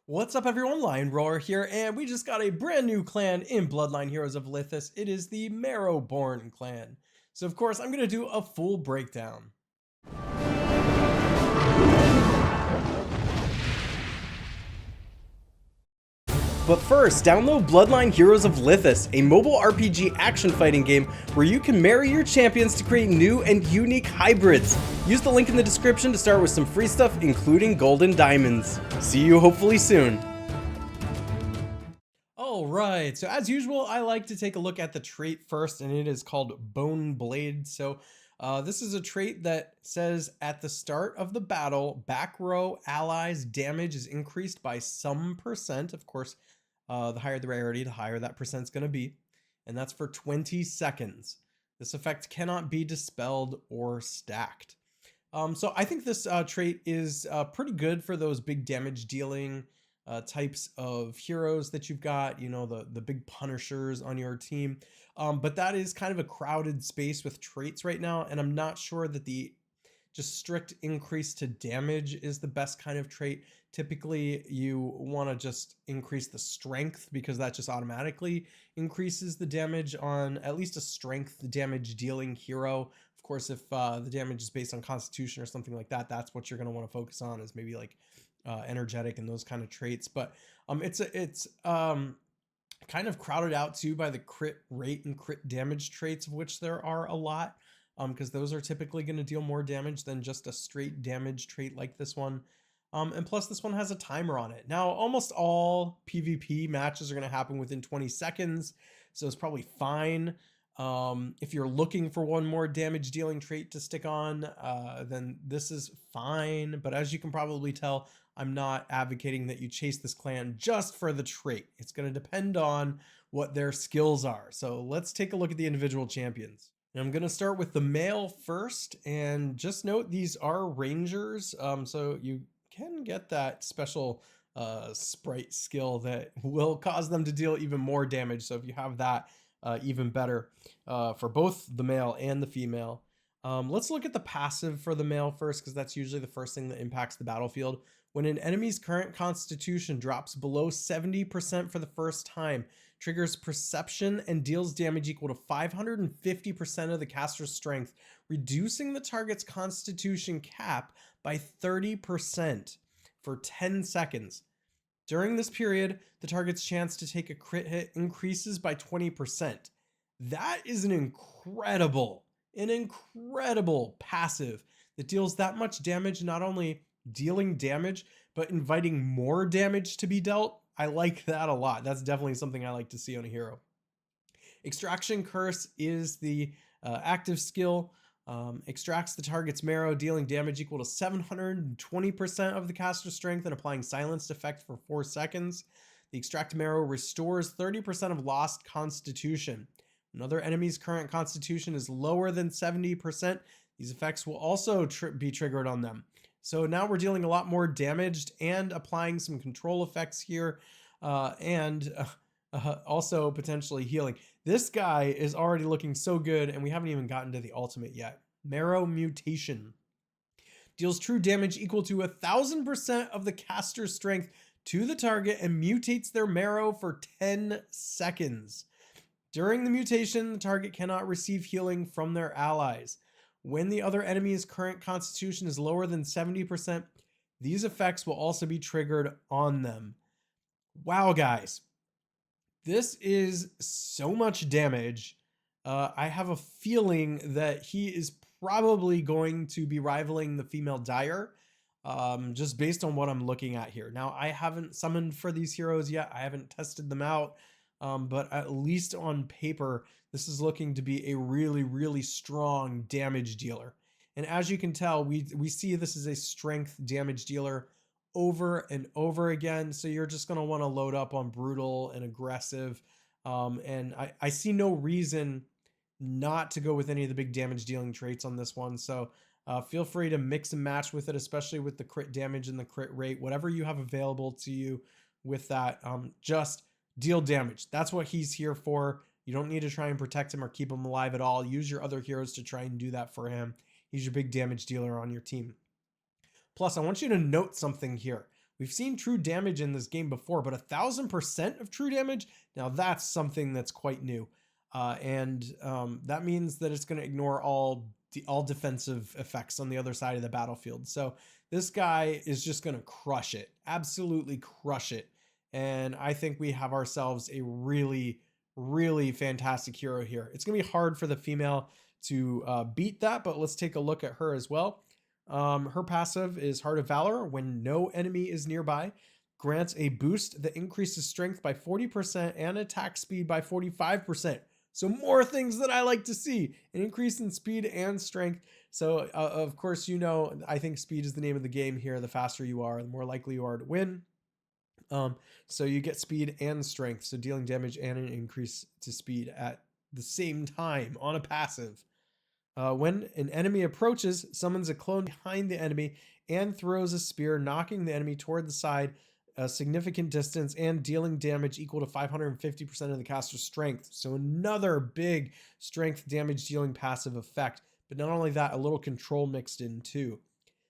What's up everyone, Lion Roar here, and we just got a brand new clan in Bloodline Heroes of Lithis. It is the MARROWBORN clan. So of course I'm going to do a full breakdown. But first, download Bloodline Heroes of Lithis, a mobile RPG action fighting game where you can marry your champions to create new and unique hybrids. Use the link in the description to start with some free stuff, including golden diamonds. See you hopefully soon. Alright, so as usual, I like to take a look at the trait first, and it is called Bone Blade. So this is a trait that says at the start of the battle, back row allies' damage is increased by some percent. Of course, the higher the rarity, the higher that percent's going to be. And that's for 20 seconds. This effect cannot be dispelled or stacked. So I think this trait is pretty good for those big damage dealing types of heroes that you've got, you know, the big punishers on your team. But that is kind of a crowded space with traits right now, and I'm not sure that the just strict increase to damage is the best kind of trait. Typically, you want to just increase the strength because that just automatically increases the damage on at least a strength damage dealing hero. Of course, if the damage is based on constitution or something like that, that's what you're going to want to focus on, is maybe like energetic and those kind of traits. But it's kind of crowded out too by the crit rate and crit damage traits, of which there are a lot, because those are typically going to deal more damage than just a straight damage trait like this one. And plus this one has a timer on it. Now, almost all PvP matches are going to happen within 20 seconds, so it's probably fine. If you're looking for one more damage dealing trait to stick on, then this is fine. But as you can probably tell, I'm not advocating that you chase this clan just for the trait. It's going to depend on what their skills are. So let's take a look at the individual champions. And I'm going to start with the male first, and just note these are rangers, so you can get that special sprite skill that will cause them to deal even more damage. So if you have that, even better for both the male and the female. Let's look at the passive for the male first, because that's usually the first thing that impacts the battlefield. When an enemy's current constitution drops below 70% for the first time, triggers perception and deals damage equal to 550% of the caster's strength, reducing the target's constitution cap by 30% for 10 seconds. During this period, the target's chance to take a crit hit increases by 20%. That is an incredible passive that deals that much damage, not only dealing damage, but inviting more damage to be dealt. I like that a lot. That's definitely something I like to see on a hero. Extraction Curse is the active skill. Extracts the target's marrow, dealing damage equal to 720% of the caster's strength and applying silenced effect for 4 seconds. The extract marrow restores 30% of lost constitution. Another enemy's current constitution is lower than 70%. These effects will also be triggered on them. So now we're dealing a lot more damage and applying some control effects here, and also potentially healing. This guy is already looking so good, and we haven't even gotten to the ultimate yet. Marrow Mutation deals true damage equal to 1000% of the caster's strength to the target and mutates their marrow for 10 seconds. During the mutation, the target cannot receive healing from their allies. When the other enemy's current constitution is lower than 70%, these effects will also be triggered on them. Wow, guys. This is so much damage. I have a feeling that he is probably going to be rivaling the female Dire, just based on what I'm looking at here. Now, I haven't summoned for these heroes yet. I haven't tested them out, but at least on paper, this is looking to be a really strong damage dealer. And as you can tell, we see this is a strength damage dealer over and over again. So you're just going to want to load up on brutal and aggressive. And I see no reason not to go with any of the big damage dealing traits on this one. So feel free to mix and match with it, especially with the crit damage and the crit rate, whatever you have available to you with that. Just deal damage. That's what he's here for. You don't need to try and protect him or keep him alive at all. Use your other heroes to try and do that for him. He's your big damage dealer on your team. Plus, I want you to note something here. We've seen true damage in this game before, but 1000% of true damage, now that's something that's quite new. And that means that it's going to ignore all defensive effects on the other side of the battlefield. So this guy is just going to crush it, absolutely crush it. And I think we have ourselves a really, really fantastic hero here. It's going to be hard for the female to beat that, but let's take a look at her as well. Her passive is Heart of Valor. When no enemy is nearby, grants a boost that increases strength by 40% and attack speed by 45%. So more things that I like to see, an increase in speed and strength. So of course, I think speed is the name of the game here. The faster you are, the more likely you are to win. So you get speed and strength. So dealing damage and an increase to speed at the same time on a passive. When an enemy approaches, summons a clone behind the enemy and throws a spear, knocking the enemy toward the side a significant distance and dealing damage equal to 550% of the caster's strength. So another big strength damage dealing passive effect. But not only that, a little control mixed in too.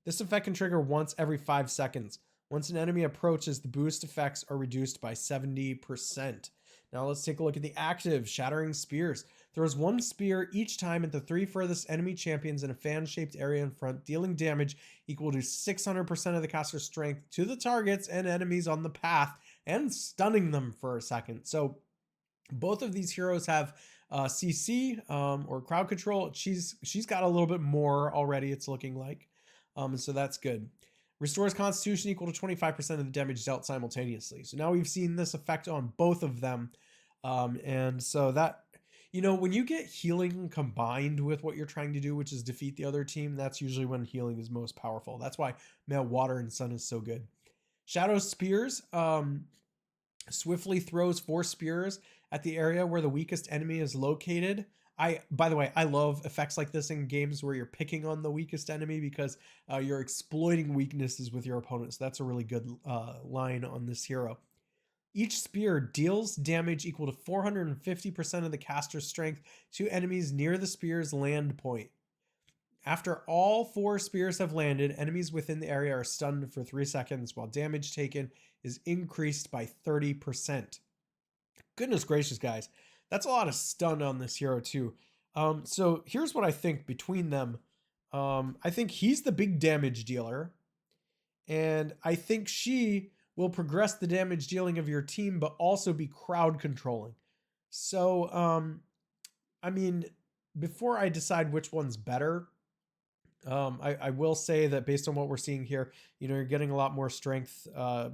This effect can trigger once every 5 seconds. Once an enemy approaches, the boost effects are reduced by 70%. Now let's take a look at the active, Shattering Spears. Throws one spear each time at the 3 furthest enemy champions in a fan-shaped area in front, dealing damage equal to 600% of the caster's strength to the targets and enemies on the path, and stunning them for a second. So both of these heroes have CC or crowd control. She's got a little bit more already, it's looking like. So that's good. Restores Constitution equal to 25% of the damage dealt simultaneously. So now we've seen this effect on both of them. And so that, when you get healing combined with what you're trying to do, which is defeat the other team, that's usually when healing is most powerful. That's why Male Water and Sun is so good. Shadow Spears swiftly throws 4 spears at the area where the weakest enemy is located. By the way, I love effects like this in games where you're picking on the weakest enemy because you're exploiting weaknesses with your opponent. So that's a really good line on this hero. Each spear deals damage equal to 450% of the caster's strength to enemies near the spear's land point. After all 4 spears have landed, enemies within the area are stunned for 3 seconds, while damage taken is increased by 30%. Goodness gracious, guys. That's a lot of stun on this hero too. So here's what I think between them. I think he's the big damage dealer. And I think she will progress the damage dealing of your team, but also be crowd controlling. So, I mean, before I decide which one's better, I will say that based on what we're seeing here, you're getting a lot more strength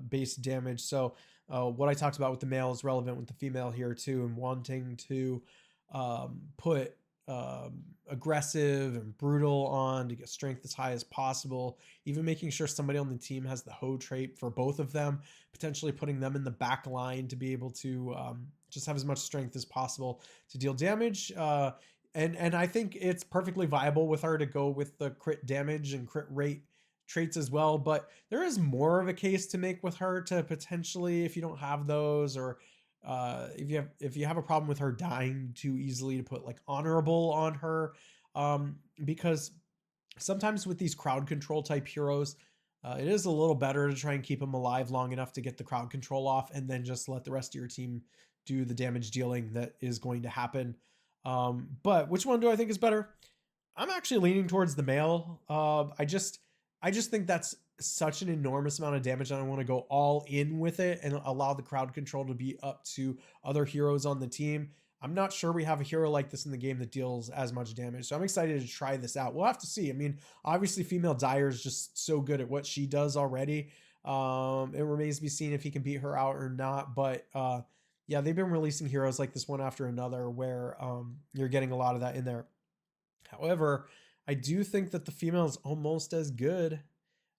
based damage. So what I talked about with the male is relevant with the female here too, and wanting to put aggressive and brutal on to get strength as high as possible, even making sure somebody on the team has the hoe trait for both of them, potentially putting them in the back line to be able to just have as much strength as possible to deal damage. And I think it's perfectly viable with her to go with the crit damage and crit rate traits as well, but there is more of a case to make with her to potentially, if you don't have those, or if you have a problem with her dying too easily, to put like honorable on her, because sometimes with these crowd control type heroes, it is a little better to try and keep them alive long enough to get the crowd control off, and then just let the rest of your team do the damage dealing that is going to happen. But which one do I think is better? I'm actually leaning towards the male. I just think that's such an enormous amount of damage, and I want to go all in with it and allow the crowd control to be up to other heroes on the team. I'm not sure we have a hero like this in the game that deals as much damage, so I'm excited to try this out. We'll have to see. I mean, obviously female Dire is just so good at what she does already. It remains to be seen if he can beat her out or not, but yeah, they've been releasing heroes like this one after another where you're getting a lot of that in there. However, I do think that the female is almost as good.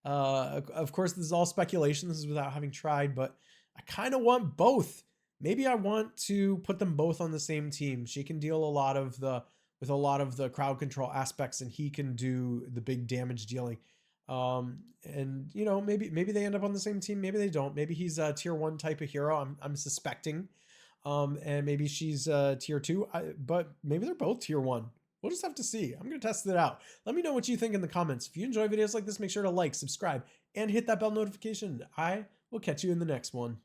Of course, this is all speculation. This is without having tried, but I kind of want both. Maybe I want to put them both on the same team. She can deal a lot of the crowd control aspects, and he can do the big damage dealing. And maybe they end up on the same team. Maybe they don't. Maybe he's a tier 1 type of hero. I'm suspecting. And maybe she's tier 2, but maybe they're both tier 1. We'll just have to see. I'm going to test it out. Let me know what you think in the comments. If you enjoy videos like this, make sure to like, subscribe, and hit that bell notification. I will catch you in the next one.